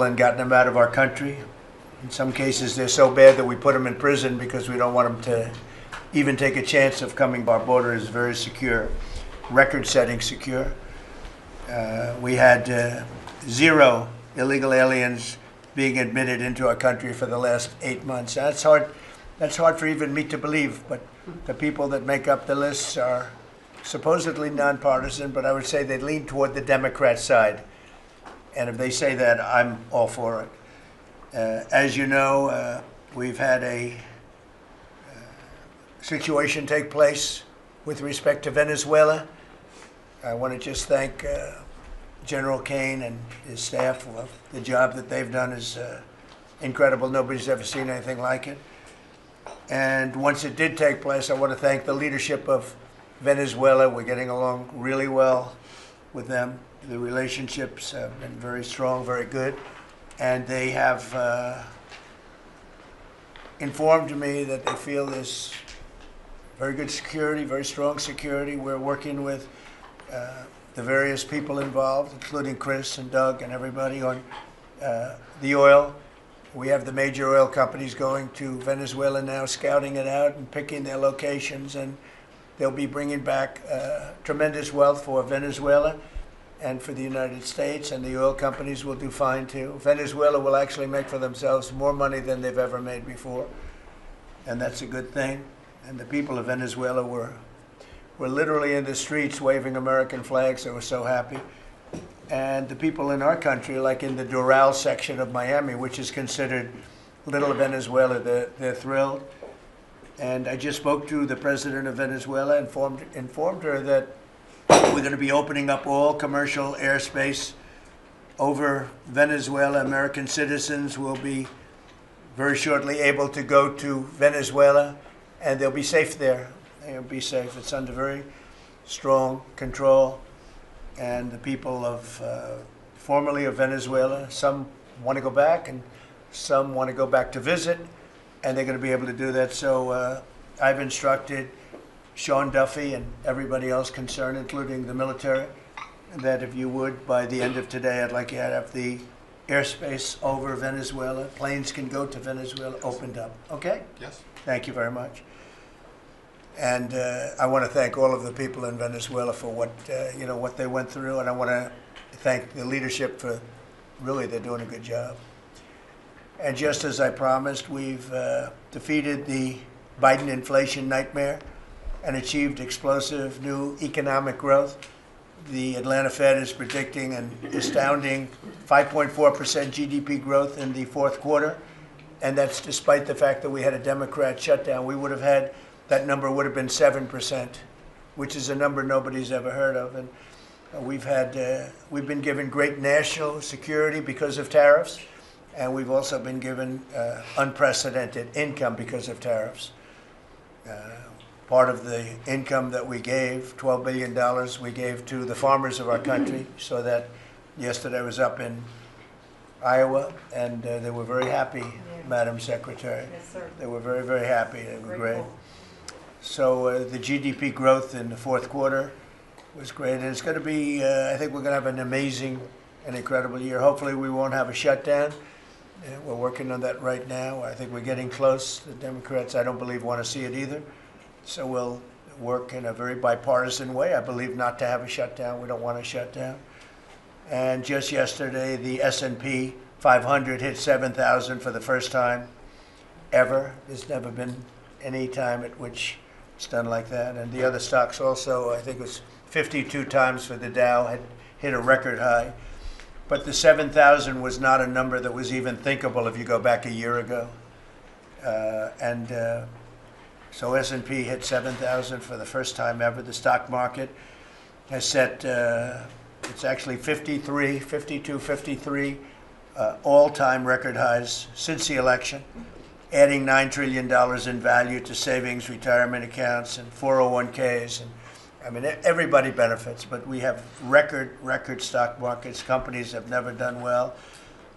and gotten them out of our country. In some cases, they're so bad that we put them in prison because we don't want them to even take a chance of coming. Our border is very secure, record-setting secure. We had 0 illegal aliens being admitted into our country for the last 8 months. That's hard for even me to believe, but the people that make up the lists are supposedly nonpartisan, but I would say they lean toward the Democrat side. And if they say that, I'm all for it. As you know, we've had a situation take place with respect to Venezuela. I want to just thank General Kane and his staff for the job that they've done is incredible. Nobody's ever seen anything like it. And once it did take place, I want to thank the leadership of Venezuela. We're getting along really well with them. The relationships have been very strong, very good. And they have informed me that they feel there's very good security, very strong security. We're working with the various people involved, including Chris and Doug and everybody on the oil. We have the major oil companies going to Venezuela now, scouting it out and picking their locations, and they'll be bringing back tremendous wealth for Venezuela and for the United States, and the oil companies will do fine too. Venezuela will actually make for themselves more money than they've ever made before, and that's a good thing. And the people of Venezuela were literally in the streets waving American flags. They were so happy. And the people in our country, like in the Doral section of Miami, which is considered Little Venezuela, they're thrilled. And I just spoke to the president of Venezuela, informed her that we're going to be opening up all commercial airspace over Venezuela. American citizens will be very shortly able to go to Venezuela, and they'll be safe there. They'll be safe. It's under very strong control. And the people of formerly of Venezuela, some want to go back and some want to go back to visit, and they're going to be able to do that. So I've instructed Sean Duffy and everybody else concerned, including the military, that if you would, by the end of today, I'd like you to have the airspace over Venezuela. Planes can go to Venezuela opened up. Okay? Yes. Thank you very much. And I want to thank all of the people in Venezuela for what they went through, and I want to thank the leadership for really they're doing a good job. And just as I promised, we've defeated the Biden inflation nightmare and achieved explosive new economic growth. The Atlanta Fed is predicting an astounding 5.4% GDP growth in the fourth quarter, and that's despite the fact that we had a Democrat shutdown. We would have had that number would have been 7%, which is a number nobody's ever heard of. And we've been given great national security because of tariffs, and we've also been given unprecedented income because of tariffs. Part of the income that we gave, $12 billion, we gave to the farmers of our country, so that yesterday I was up in Iowa, and they were very happy, Madam Secretary. Yes, sir. They were very, very happy. They were great. Grateful. So the GDP growth in the fourth quarter was great. And it's going to be, I think we're going to have an amazing and incredible year. Hopefully we won't have a shutdown. We're working on that right now. I think we're getting close. The Democrats, I don't believe, want to see it either. So we'll work in a very bipartisan way. I believe not to have a shutdown. We don't want a shutdown. And just yesterday, the S&P 500 hit 7,000 for the first time ever. There's never been any time at which it's done like that. And the other stocks also, I think it was 52 times for the Dow, had hit a record high. But the 7,000 was not a number that was even thinkable if you go back a year ago. So S&P hit 7,000 for the first time ever. The stock market has set, it's actually 52, 53 all-time record highs since the election, adding $9 trillion in value to savings, retirement accounts, and 401ks. And I mean, everybody benefits, but we have record stock markets. Companies have never done well.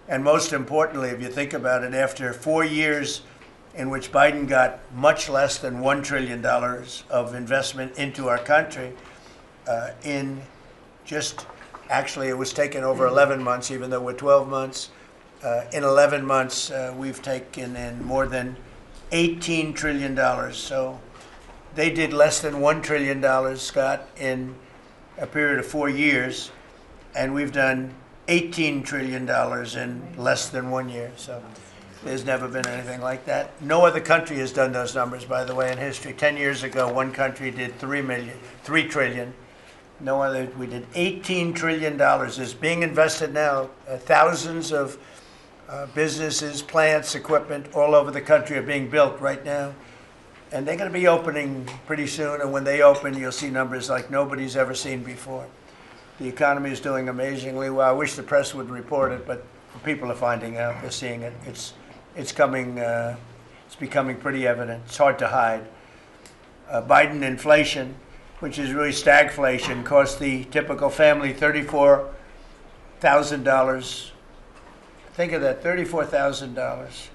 And most importantly, if you think about it, after 4 years in which Biden got much less than $1 trillion of investment into our country, actually it was taken over 11 months, even though we're 12 months, In 11 months, we've taken in more than $18 trillion. So they did less than $1 trillion, Scott, in a period of 4 years, and we've done $18 trillion in less than 1 year. So there's never been anything like that. No other country has done those numbers, by the way, in history. 10 years ago, one country did $3 trillion. No other. We did $18 trillion. Is being invested now. Thousands of businesses, plants, equipment all over the country are being built right now. And they're going to be opening pretty soon. And when they open, you'll see numbers like nobody's ever seen before. The economy is doing amazingly well. I wish the press would report it, but people are finding out. They're seeing it. It's coming. It's becoming pretty evident. It's hard to hide. Biden inflation, which is really stagflation, cost the typical family $34,000. Think of that, $34,000.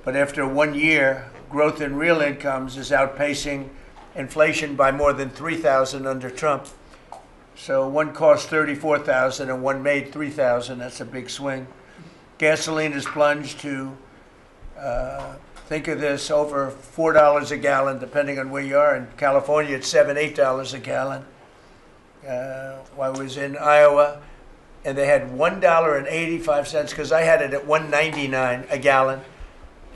But after 1 year, growth in real incomes is outpacing inflation by more than $3,000 under Trump. So one cost $34,000 and one made $3,000. That's a big swing. Gasoline has plunged to, think of this, over $4 a gallon, depending on where you are. In California, it's $7, $8 a gallon. I was in Iowa, and they had $1.85, because I had it at $1.99 a gallon.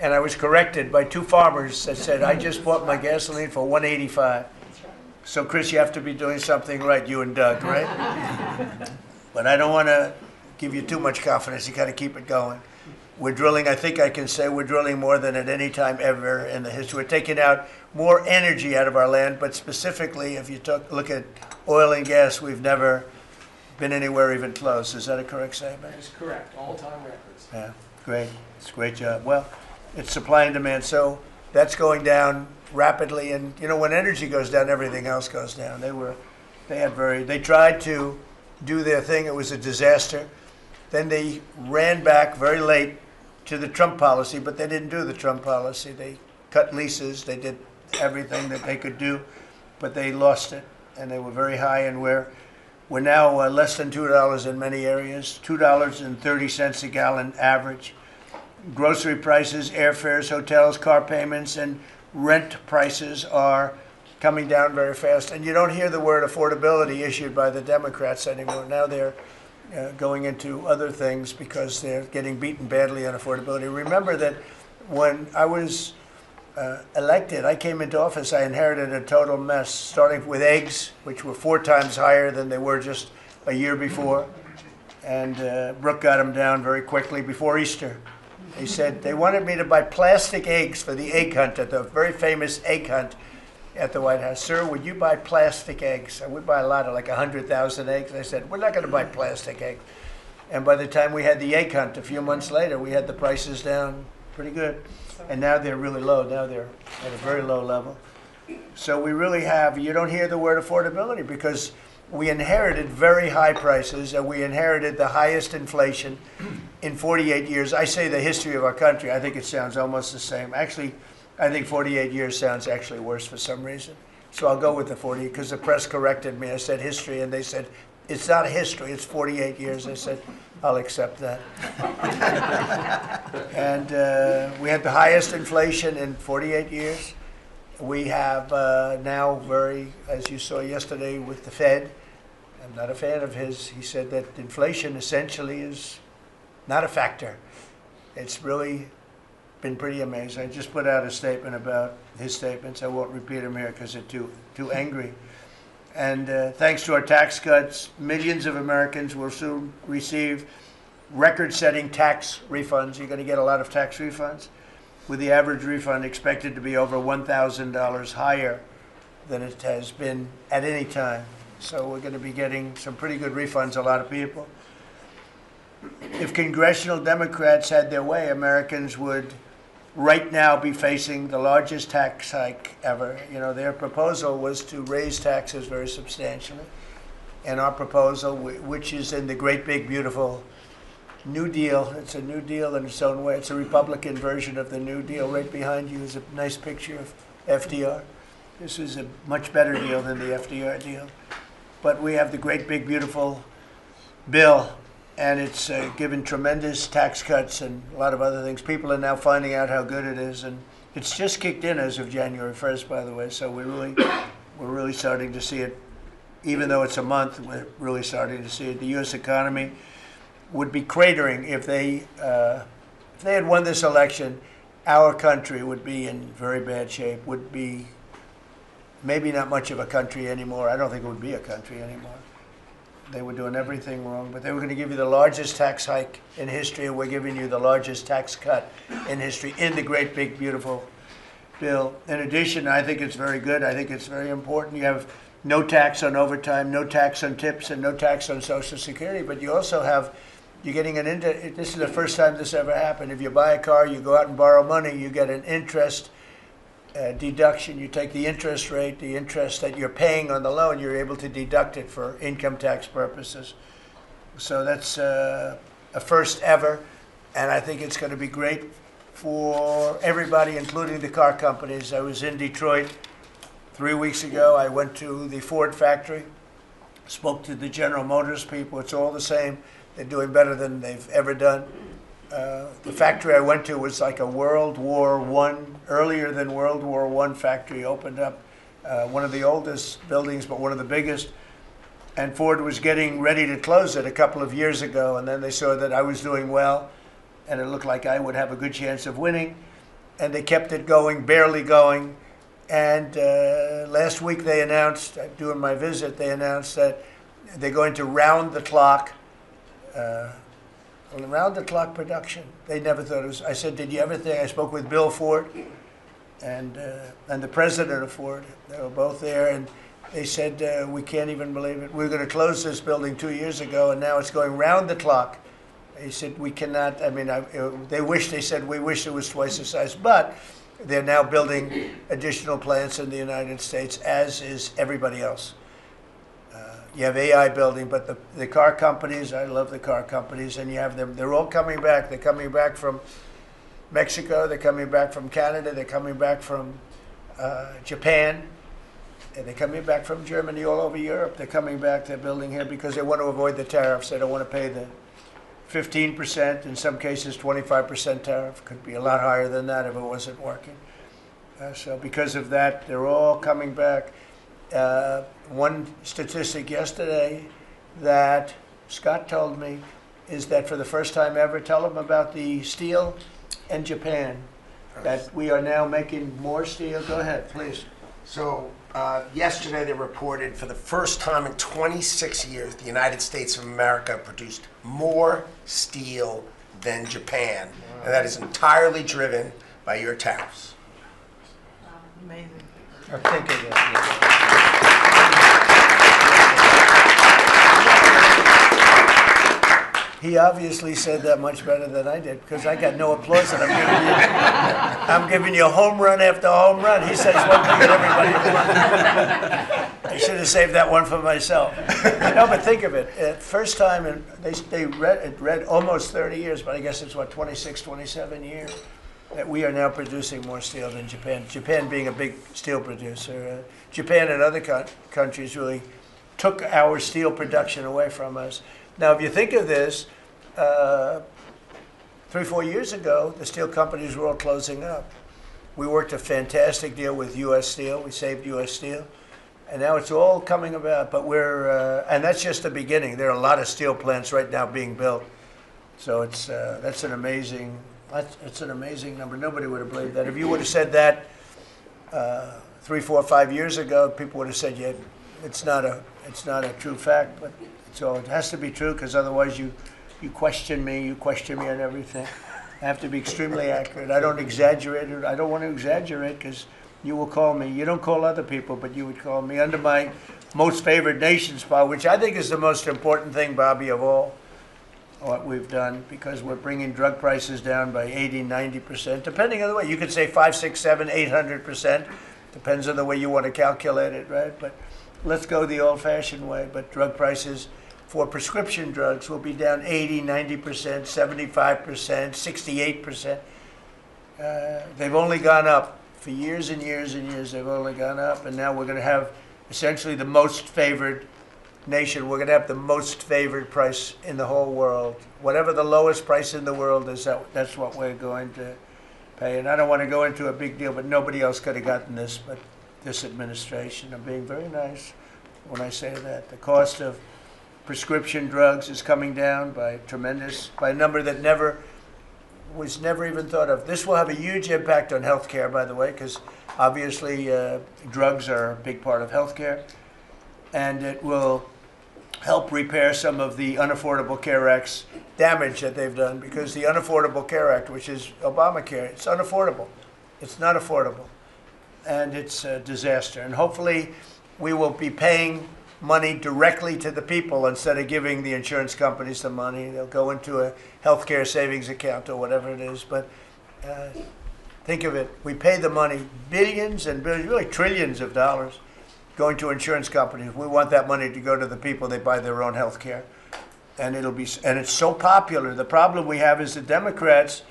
And I was corrected by two farmers that said, I just bought my gasoline for $1.85. So, Chris, you have to be doing something right, you and Doug, right? But I don't want to give you too much confidence. You got to keep it going. We're drilling, I think I can say we're drilling more than at any time ever in the history. We're taking out more energy out of our land, but specifically, if you look at oil and gas, we've never been anywhere even close. Is that a correct statement? That is correct. All-time records. Yeah, great. It's a great job. Well, it's supply and demand. So that's going down rapidly. And, you know, when energy goes down, everything else goes down. They tried to do their thing. It was a disaster. Then they ran back very late to the Trump policy, but they didn't do the Trump policy. They cut leases. They did everything that they could do, but they lost it. And they were very high, and we're now less than $2 in many areas, $2.30 a gallon average. Grocery prices, airfares, hotels, car payments, and rent prices are coming down very fast. And you don't hear the word affordability issued by the Democrats anymore. Now they're going into other things because they're getting beaten badly on affordability. Remember that when I was elected, I came into office, I inherited a total mess, starting with eggs, which were 4 times higher than they were just a year before. And Brooke got them down very quickly before Easter. They said they wanted me to buy plastic eggs for the egg hunt, at the very famous egg hunt at the White House. Sir, would you buy plastic eggs? I would buy a lot, of like 100,000 eggs. I said, we're not going to buy plastic eggs. And by the time we had the egg hunt a few months later, we had the prices down pretty good. And now they're really low. Now they're at a very low level. So we really have, you don't hear the word affordability because we inherited very high prices, and we inherited the highest inflation in 48 years. I say the history of our country. I think it sounds almost the same. Actually, I think 48 years sounds actually worse for some reason. So I'll go with the 40, because the press corrected me. I said history, and they said, it's not a history, it's 48 years. I said, I'll accept that. And we had the highest inflation in 48 years. We have now as you saw yesterday with the Fed, I'm not a fan of his. He said that inflation essentially is not a factor. It's really been pretty amazing. I just put out a statement about his statements. I won't repeat them here because they're too angry. And thanks to our tax cuts, millions of Americans will soon receive record-setting tax refunds. You're going to get a lot of tax refunds, with the average refund expected to be over $1,000 higher than it has been at any time. So we're going to be getting some pretty good refunds, a lot of people. If congressional Democrats had their way, Americans would right now be facing the largest tax hike ever. You know, their proposal was to raise taxes very substantially. And our proposal, which is in the great, big, beautiful New Deal, it's a New Deal in its own way. It's a Republican version of the New Deal. Right behind you is a nice picture of FDR. This is a much better deal than the FDR deal. But we have the great, big, beautiful bill and it's given tremendous tax cuts and a lot of other things. People are now finding out how good it is, and it's just kicked in as of January 1st, by the way. So we're really starting to see it. Even though it's a month, we're really starting to see it. The U.S. economy would be cratering if they had won this election. Our country would be in very bad shape. Would be maybe not much of a country anymore. I don't think it would be a country anymore. They were doing everything wrong, but they were going to give you the largest tax hike in history, and we're giving you the largest tax cut in history in the great, big, beautiful bill. In addition, I think it's very good. I think it's very important. You have no tax on overtime, no tax on tips, and no tax on Social Security, but you also have, you're getting this is the first time this ever happened. If you buy a car, you go out and borrow money, you get an interest deduction. You take the interest rate, the interest that you're paying on the loan, you're able to deduct it for income tax purposes. So that's a first ever, and I think it's going to be great for everybody, including the car companies. I was in Detroit 3 weeks ago. I went to the Ford factory, spoke to the General Motors people. It's all the same. They're doing better than they've ever done. The factory I went to was like a World War I, earlier than World War I factory, opened up. One of the oldest buildings, but one of the biggest. And Ford was getting ready to close it a couple of years ago, and then they saw that I was doing well, and it looked like I would have a good chance of winning. And they kept it going, barely going. And last week they announced, during my visit, they announced that they're going to round the clock production. They never thought it was. I said, did you ever think? I spoke with Bill Ford and the president of Ford. They were both there, and they said, we can't even believe it. We were going to close this building 2 years ago, and now it's going round the clock. They said, we cannot. I mean, they said, we wish it was twice the size, but they're now building additional plants in the United States, as is everybody else. You have AI building, but the car companies, I love the car companies, and you have them, they're all coming back. They're coming back from Mexico, they're coming back from Canada, they're coming back from Japan, and they're coming back from Germany, all over Europe. They're coming back, they're building here because they want to avoid the tariffs. They don't want to pay the 15%, in some cases 25% tariff. Could be a lot higher than that if it wasn't working. So because of that, they're all coming back. One statistic yesterday that Scott told me is that for the first time ever, tell them about the steel in Japan, that we are now making more steel. Go ahead, please. So yesterday they reported for the first time in 26 years, the United States of America produced more steel than Japan. Wow. And that is entirely driven by your tariffs. Amazing. Think of that. He obviously said that much better than I did, because I got no applause, and I'm giving you home run after home run. He says one thing and everybody. I should have saved that one for myself. No, but think of it. First time, and they read almost 30 years, but I guess it's what, 26, 27 years, that we are now producing more steel than Japan. Japan being a big steel producer. Japan and other countries really took our steel production away from us. Now, if you think of this, 3, 4 years ago, the steel companies were all closing up. We worked a fantastic deal with U.S. Steel. We saved U.S. Steel. And now it's all coming about. But and that's just the beginning. There are a lot of steel plants right now being built. So that's an amazing number. Nobody would have believed that. If you would have said that 3, 4, 5 years ago, people would have said, yeah, it's not a true fact. But so it has to be true, because otherwise you question me on everything. I have to be extremely accurate. I don't exaggerate it. I don't want to exaggerate, because you will call me. You don't call other people, but you would call me under my most favored nation spot, which I think is the most important thing, Bobby, of all what we've done, because we're bringing drug prices down by 80, 90%, depending on the way. You could say 5, 6, 7, 800%. Depends on the way you want to calculate it, right? But let's go the old-fashioned way. But drug prices for prescription drugs will be down 80, 90%, 75%, 68%. They've only gone up for years and years and years. They've only gone up, and now we're going to have essentially the most favored nation, we're going to have the most favored price in the whole world. Whatever the lowest price in the world is, that's what we're going to pay. And I don't want to go into a big deal, but nobody else could have gotten this but this administration. I'm being very nice when I say that. The cost of prescription drugs is coming down by a number that was never even thought of. This will have a huge impact on healthcare, by the way, because obviously drugs are a big part of healthcare, and it will help repair some of the Unaffordable Care Act's damage that they've done, because the Unaffordable Care Act, which is Obamacare, it's unaffordable. It's not affordable, and it's a disaster. And hopefully we will be paying money directly to the people instead of giving the insurance companies the money. They'll go into a healthcare savings account or whatever it is. But think of it, we pay the money, billions and billions, really trillions of dollars going to insurance companies. We want that money to go to the people. They buy their own health care. And it's so popular. The problem we have is the Democrats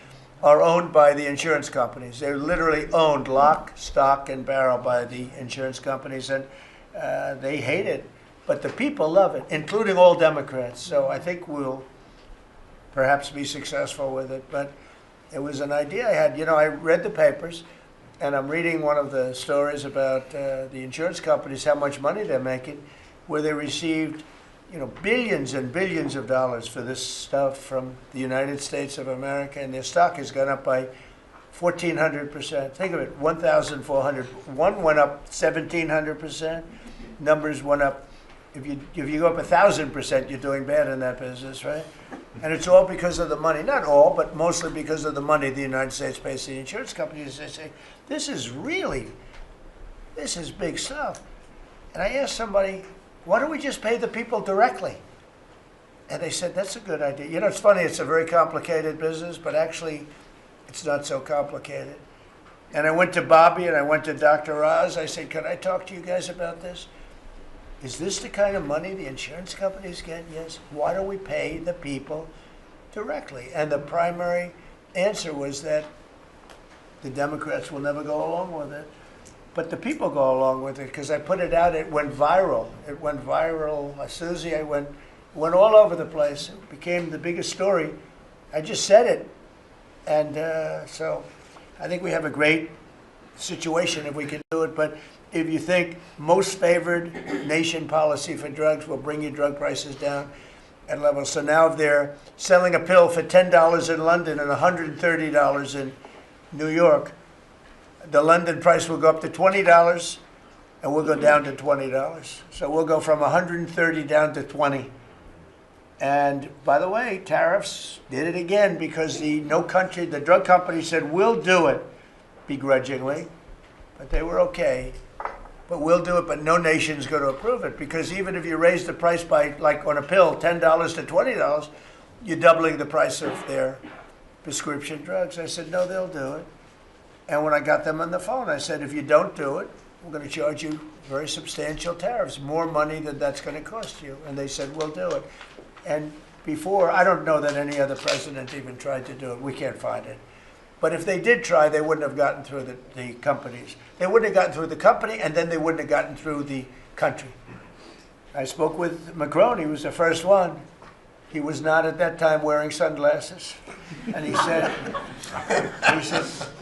are owned by the insurance companies. They're literally owned lock, stock, and barrel by the insurance companies, and they hate it. But the people love it, including all Democrats. So I think we'll perhaps be successful with it. But it was an idea I had. You know, I read the papers, and I'm reading one of the stories about the insurance companies, how much money they're making, where they received, you know, billions and billions of dollars for this stuff from the United States of America, and their stock has gone up by 1,400%. Think of it, 1,400. One went up 1,700%. Numbers went up. If you go up 1,000%, you're doing bad in that business, right? And it's all because of the money. Not all, but mostly because of the money the United States pays to the insurance companies. They say, this is big stuff. And I asked somebody, why don't we just pay the people directly? And they said, that's a good idea. You know, it's funny, it's a very complicated business, but actually it's not so complicated. And I went to Bobby and I went to Dr. Oz. I said, can I talk to you guys about this? Is this the kind of money the insurance companies get? Yes. Why don't we pay the people directly? And the primary answer was that the Democrats will never go along with it. But the people go along with it, because I put it out, it went viral. It went viral. Susie, I went all over the place. It became the biggest story. I just said it. And so I think we have a great situation if we can do it. But if you think most favored nation policy for drugs will bring your drug prices down at levels. So now if they're selling a pill for $10 in London and $130 in New York, the London price will go up to $20 and we'll go down to $20. So we'll go from 130 down to 20. And by the way, tariffs did it again, because the drug company said, we'll do it begrudgingly, but they were okay. But we'll do it, but no nation's going to approve it, because even if you raise the price by, like on a pill, $10 to $20, you're doubling the price of their prescription drugs. I said, no, they'll do it. And when I got them on the phone, I said, if you don't do it, we're going to charge you very substantial tariffs, more money than that's going to cost you. And they said, we'll do it. And before, I don't know that any other president even tried to do it. We can't find it. But if they did try, they wouldn't have gotten through the companies. They wouldn't have gotten through the company, and then they wouldn't have gotten through the country. I spoke with Macron. He was the first one. He was not at that time wearing sunglasses. And he said,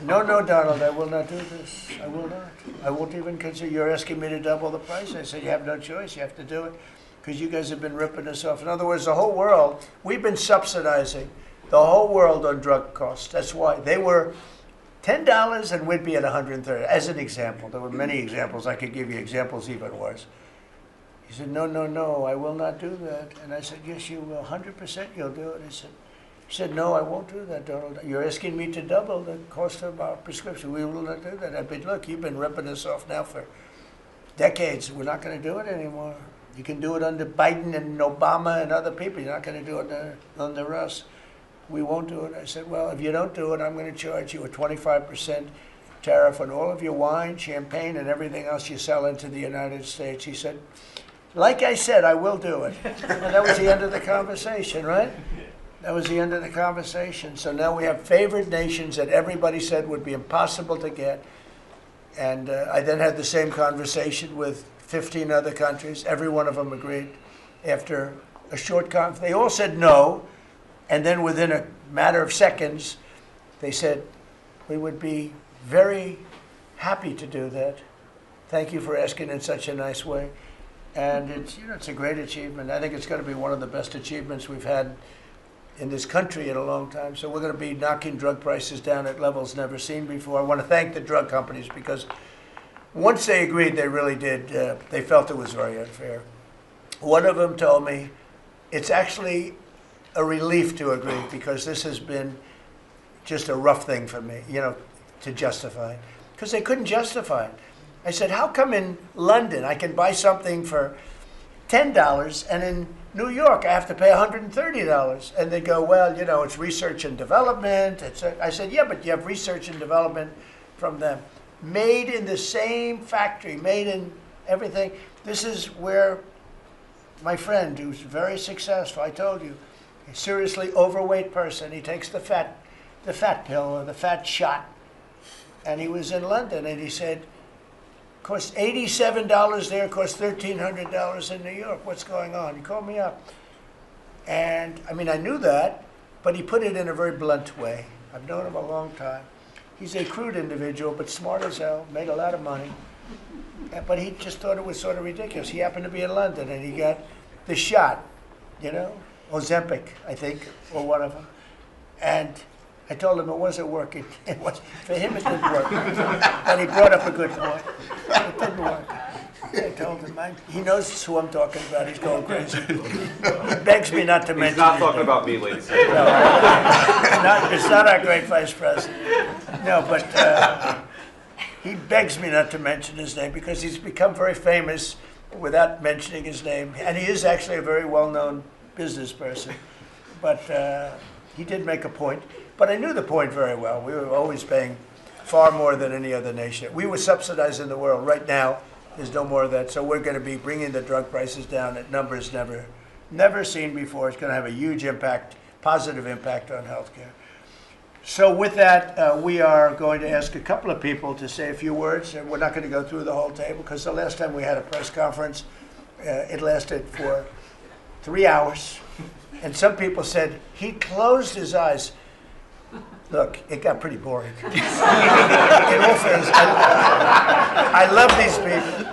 no, Donald, I will not do this. I will not. I won't even consider. You're asking me to double the price. I said, you have no choice. You have to do it, because you guys have been ripping us off. In other words, the whole world, we've been subsidizing the whole world on drug costs. That's why. They were $10 and we'd be at 130, as an example. There were many examples. I could give you examples even worse. He said, no, I will not do that. And I said, yes, you will. 100% you'll do it. He said, no, I won't do that, Donald. You're asking me to double the cost of our prescription. We will not do that. I said, look, you've been ripping us off now for decades. We're not going to do it anymore. You can do it under Biden and Obama and other people. You're not going to do it under us. We won't do it. I said, well, if you don't do it, I'm going to charge you a 25% tariff on all of your wine, champagne, and everything else you sell into the United States. He said, like I said, I will do it. And that was the end of the conversation, right? That was the end of the conversation. So now we have favored nations that everybody said would be impossible to get. And I then had the same conversation with 15 other countries. Every one of them agreed. after a short conference. They all said no, and then within a matter of seconds, they said, we would be very happy to do that. Thank you for asking in such a nice way. And it's a great achievement. I think it's going to be one of the best achievements we've had in this country in a long time. So we're going to be knocking drug prices down at levels never seen before. I want to thank the drug companies because once they agreed, they really did. They felt it was very unfair. One of them told me it's actually a relief to agree because this has been just a rough thing for me, to justify, because they couldn't justify it. I said, how come in London I can buy something for $10 and in New York I have to pay $130? And they go, well, it's research and development. I said, yeah, but you have research and development from them. Made in the same factory, made in everything. This is where my friend, who's very successful, I told you, a seriously overweight person, he takes the fat pill or the fat shot. And he was in London and he said, costs $87 there, costs $1,300 in New York. What's going on? He called me up. And I knew that, but he put it in a very blunt way. I've known him a long time. He's a crude individual, but smart as hell, made a lot of money. But he just thought it was sort of ridiculous. He happened to be in London and he got the shot, Ozempic, I think, or one of them. And I told him it wasn't working. For him, it didn't work. And he brought up a good point. It didn't work. I told him, he knows who I'm talking about. He's going crazy. He begs me not to mention. He's not talking about me, ladies. No, it's not our great vice president. No, but he begs me not to mention his name because he's become very famous without mentioning his name. And he is actually a very well-known business person. But he did make a point. But I knew the point very well. We were always paying far more than any other nation. We were subsidizing the world. Right now, there's no more of that. So we're going to be bringing the drug prices down at numbers never seen before. It's going to have a huge impact, positive impact on healthcare. So with that, we are going to ask a couple of people to say a few words. And we're not going to go through the whole table because the last time we had a press conference, it lasted for 3 hours. And some people said he closed his eyes. Look, it got pretty boring. In all fairness, I love these people.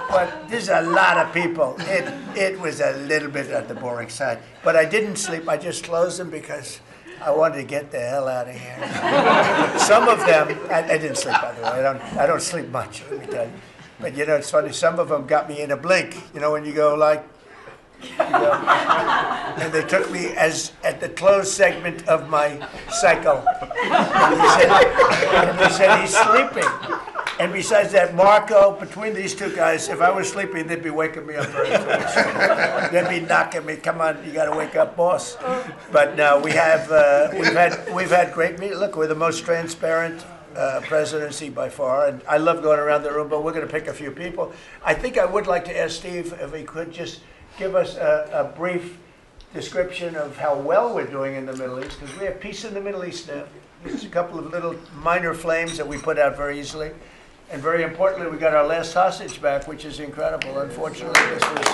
But there's a lot of people. It was a little bit on the boring side. But I didn't sleep. I just closed them because I wanted to get the hell out of here. Some of them, I didn't sleep, by the way. I don't sleep much, let me tell you. But it's funny. Some of them got me in a blink. When you go like, and they took me as at the closed segment of my cycle. And they said he's sleeping. And besides that, Marco, between these two guys, if I was sleeping, they'd be waking me up very fast. They'd be knocking me, come on, you got to wake up, boss. But no, we've had great meetings. Look, we're the most transparent presidency by far, and I love going around the room, but we're going to pick a few people. I think I would like to ask Steve if he could just give us a brief description of how well we're doing in the Middle East, because we have peace in the Middle East now. There's a couple of little minor flames that we put out very easily. And very importantly, we got our last hostage back, which is incredible. Unfortunately, this was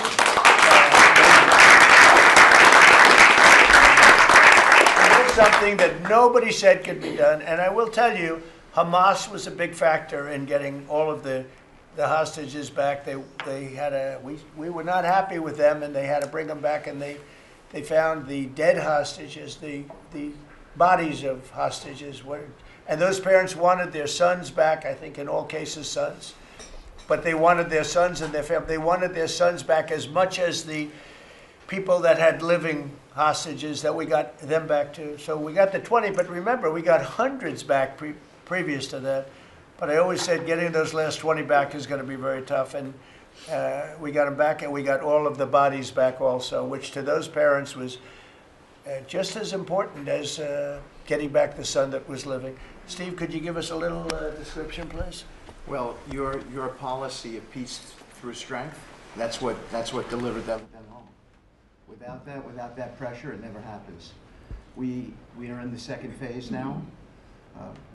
something that nobody said could be done. And I will tell you, Hamas was a big factor in getting all of the hostages back. We were not happy with them, and they had to bring them back. And they found the dead hostages, the bodies of hostages. And those parents wanted their sons back. I think in all cases, sons. But they wanted their sons and their family. They wanted their sons back as much as the people that had living hostages that we got them back to. So we got the 20, but remember, we got hundreds back previous to that. But I always said getting those last 20 back is going to be very tough. And we got them back, and we got all of the bodies back also, which to those parents was just as important as getting back the son that was living. Steve, could you give us a little description, please? Well, your policy of peace through strength, that's what delivered them home. Without that pressure, it never happens. We are in the second phase now.